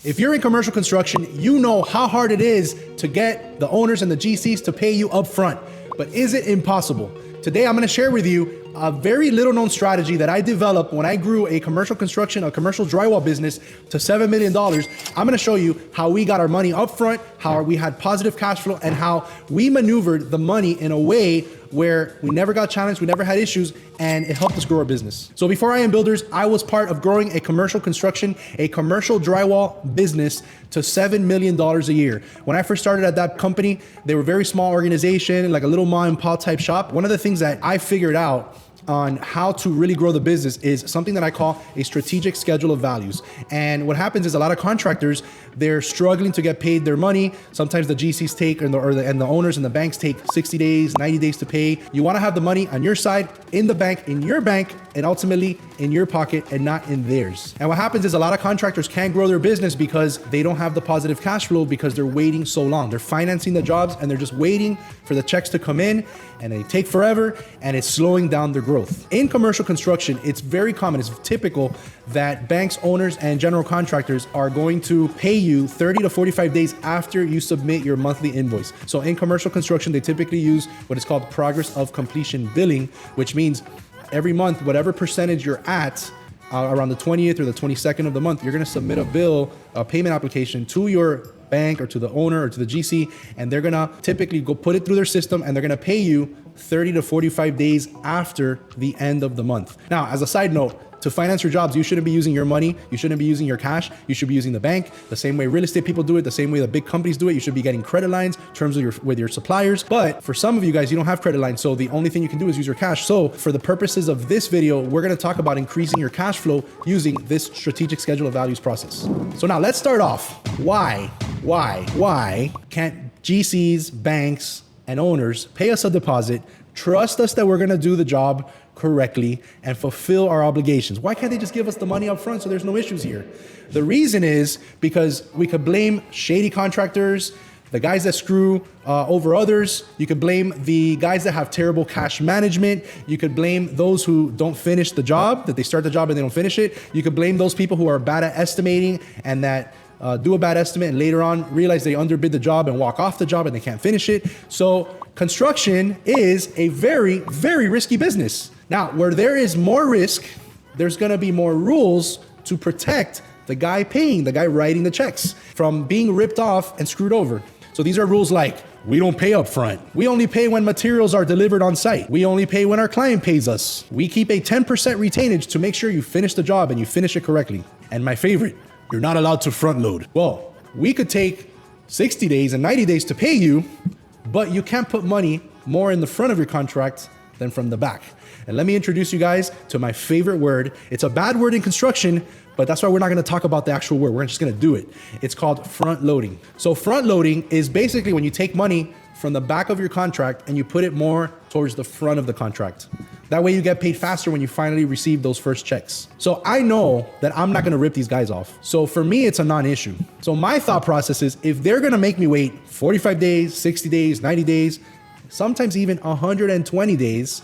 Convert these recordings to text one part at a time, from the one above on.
If you're in commercial construction, you know how hard it is to get the owners and the GCs to pay you up front. But is it impossible? Today, I'm gonna share with you a very little known strategy that I developed when I grew a commercial construction, a commercial drywall business to $7 million. I'm gonna show you how we got our money up front, how we had positive cash flow, and how we maneuvered the money in a way where we never got challenged, we never had issues, and it helped us grow our business. So before I Am Builders, I was part of growing a commercial construction, a commercial drywall business to $7 million a year. When I first started at that company, they were a very small organization, like a little mom and pop type shop. One of the things that I figured out on how to really grow the business is something that I call a strategic schedule of values. And what happens is a lot of contractors, they're struggling to get paid their money. Sometimes the GCs take, and the owners and the banks take 60 days, 90 days to pay. You wanna have the money on your side, in the bank, in your bank, and ultimately in your pocket and not in theirs. And what happens is a lot of contractors can't grow their business because they don't have the positive cash flow because they're waiting so long. They're financing the jobs and they're just waiting for the checks to come in, and they take forever, and it's slowing down their growth. In commercial construction, it's very common, it's typical that banks, owners, and general contractors are going to pay you 30 to 45 days after you submit your monthly invoice. So in commercial construction, they typically use what is called progress of completion billing, which means every month, whatever percentage you're at, around the 20th or the 22nd of the month, you're gonna submit a bill, a payment application to your bank or to the owner or to the GC, and they're gonna typically go put it through their system, and they're gonna pay you 30 to 45 days after the end of the month. Now, as a side note, to finance your jobs, you shouldn't be using your money. You shouldn't be using your cash. You should be using the bank, the same way real estate people do it, the same way the big companies do it. You should be getting credit lines, terms with your suppliers. But for some of you guys, you don't have credit lines. So the only thing you can do is use your cash. So for the purposes of this video, we're gonna talk about increasing your cash flow using this strategic schedule of values process. So now let's start off. Why can't GCs, banks, and owners pay us a deposit, trust us that we're gonna do the job correctly, and fulfill our obligations? Why can't they just give us the money up front so there's no issues here? The reason is because we could blame shady contractors, the guys that screw over others. You could blame the guys that have terrible cash management. You could blame those who don't finish the job, that they start the job and they don't finish it. You could blame those people who are bad at estimating and that do a bad estimate and later on realize they underbid the job and walk off the job and they can't finish it. So construction is a very, very risky business. Now, where there is more risk, there's gonna be more rules to protect the guy paying, the guy writing the checks from being ripped off and screwed over. So these are rules like, we don't pay up front. We only pay when materials are delivered on site. We only pay when our client pays us. We keep a 10% retainage to make sure you finish the job and you finish it correctly. And my favorite, you're not allowed to front load. Well, we could take 60 days and 90 days to pay you, but you can't put money more in the front of your contract than from the back. And let me introduce you guys to my favorite word. It's a bad word in construction, but that's why we're not gonna talk about the actual word. We're just gonna do it. It's called front loading. So front loading is basically when you take money from the back of your contract and you put it more towards the front of the contract. That way you get paid faster when you finally receive those first checks. So I know that I'm not gonna rip these guys off. So for me, it's a non-issue. So my thought process is if they're gonna make me wait 45 days, 60 days, 90 days, sometimes even 120 days,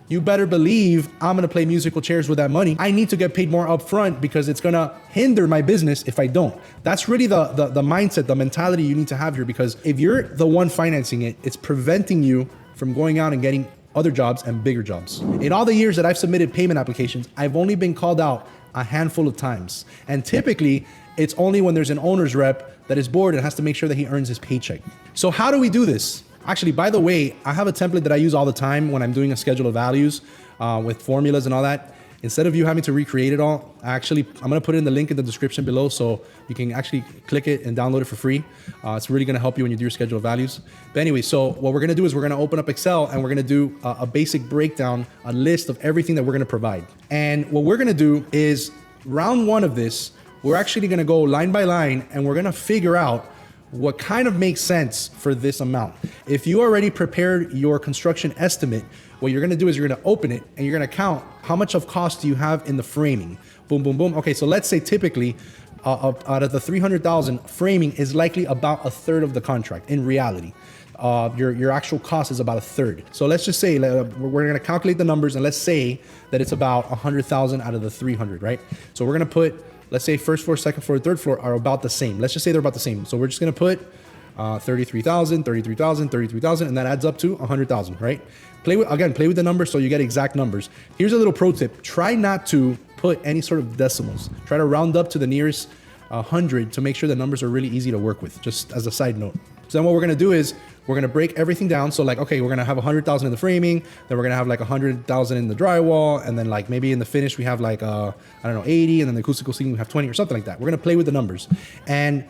you better believe I'm gonna play musical chairs with that money. I need to get paid more upfront because it's gonna hinder my business if I don't. That's really the mindset, the mentality you need to have here, because if you're the one financing it, it's preventing you from going out and getting other jobs and bigger jobs. In all the years that I've submitted payment applications, I've only been called out a handful of times. And typically, it's only when there's an owner's rep that is bored and has to make sure that he earns his paycheck. So how do we do this? Actually, by the way, I have a template that I use all the time when I'm doing a schedule of values with formulas and all that. Instead of you having to recreate it all, I'm gonna put it in the link in the description below so you can actually click it and download it for free. It's really gonna help you when you do your schedule of values. But anyway, so what we're gonna do is we're gonna open up Excel and we're gonna do a basic breakdown, a list of everything that we're gonna provide. And what we're gonna do is round one of this, we're actually gonna go line by line and we're gonna figure out what kind of makes sense for this amount. If you already prepared your construction estimate, what you're gonna do is you're gonna open it and you're gonna count how much of cost do you have in the framing. Boom, boom, boom. Okay, so let's say typically out of the 300,000, framing is likely about a third of the contract in reality. Your actual cost is about a third. So let's just say, we're gonna calculate the numbers and let's say that it's about 100,000 out of the 300, right? So we're gonna put, let's say first floor, second floor, third floor are about the same. Let's just say they're about the same. So we're just gonna put 33,000, 33,000, 33,000, and that adds up to 100,000, right? Play with the numbers so you get exact numbers. Here's a little pro tip. Try not to put any sort of decimals. Try to round up to the nearest 100 to make sure the numbers are really easy to work with, just as a side note. So then what we're gonna do is we're gonna break everything down. So like, okay, we're gonna have 100,000 in the framing, then we're gonna have like 100,000 in the drywall, and then like maybe in the finish we have like, I don't know, 80, and then the acoustical ceiling we have 20 or something like that. We're gonna play with the numbers. And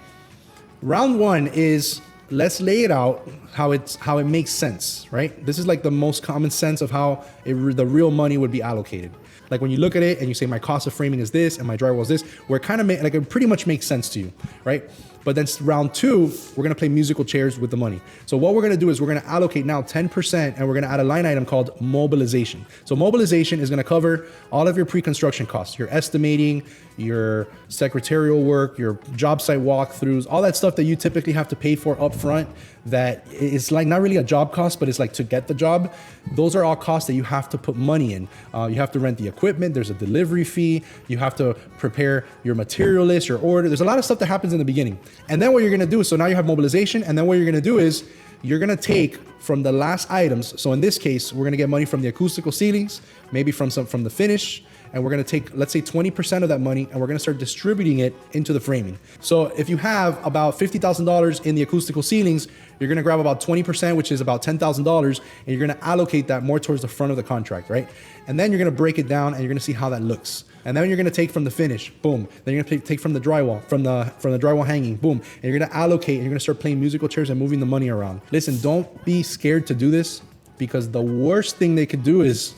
round one is, let's lay it out how it makes sense, right? This is like the most common sense of how the real money would be allocated. Like when you look at it and you say my cost of framing is this and my drywall is this, where it kind of like it pretty much makes sense to you, right? But then round two, we're gonna play musical chairs with the money. So what we're gonna do is we're gonna allocate now 10% and we're gonna add a line item called mobilization. So mobilization is gonna cover all of your pre-construction costs, your estimating, your secretarial work, your job site walkthroughs, all that stuff that you typically have to pay for up front that is like not really a job cost, but it's like to get the job. Those are all costs that you have to put money in. You have to rent the equipment, there's a delivery fee, you have to prepare your material list, your order. There's a lot of stuff that happens in the beginning. And then what you're gonna do is, so now you have mobilization, and then what you're gonna do is you're gonna take from the last items. So in this case, we're gonna get money from the acoustical ceilings, maybe from the finish, and we're gonna take, let's say 20% of that money, and we're gonna start distributing it into the framing. So if you have about $50,000 in the acoustical ceilings, you're gonna grab about 20%, which is about $10,000, and you're gonna allocate that more towards the front of the contract, right? And then you're gonna break it down and you're gonna see how that looks. And then you're gonna take from the finish, boom. Then you're gonna take from the drywall, from the drywall hanging, boom. And you're gonna allocate and you're gonna start playing musical chairs and moving the money around. Listen, don't be scared to do this, because the worst thing they could do is,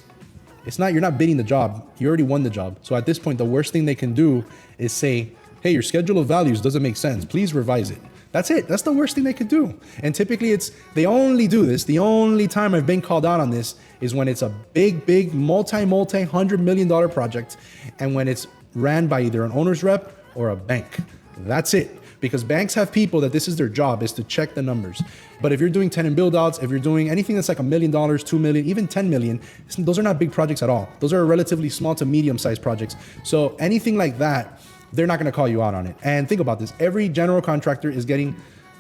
you're not bidding the job, you already won the job. So at this point, the worst thing they can do is say, hey, your schedule of values doesn't make sense, please revise it. That's it, that's the worst thing they could do. And typically they only do this, the only time I've been called out on this is when it's a big, multi-$100 million project, and when it's ran by either an owner's rep or a bank. That's it. Because banks have people that this is their job, is to check the numbers. But if you're doing tenant build outs, if you're doing anything that's like $1 million, $2 million, even 10 million, those are not big projects at all. Those are relatively small to medium sized projects. So anything like that, they're not gonna call you out on it. And think about this, every general contractor is getting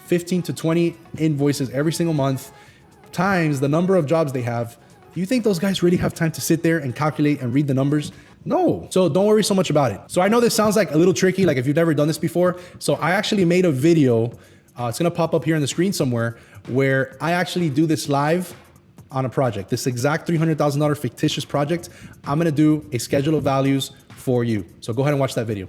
15 to 20 invoices every single month, times the number of jobs they have. Do you think those guys really have time to sit there and calculate and read the numbers? No. So don't worry so much about it. So I know this sounds like a little tricky, like if you've never done this before. So I actually made a video, it's gonna pop up here on the screen somewhere, where I actually do this live on a project, this exact $300,000 fictitious project. I'm gonna do a schedule of values for you. So go ahead and watch that video.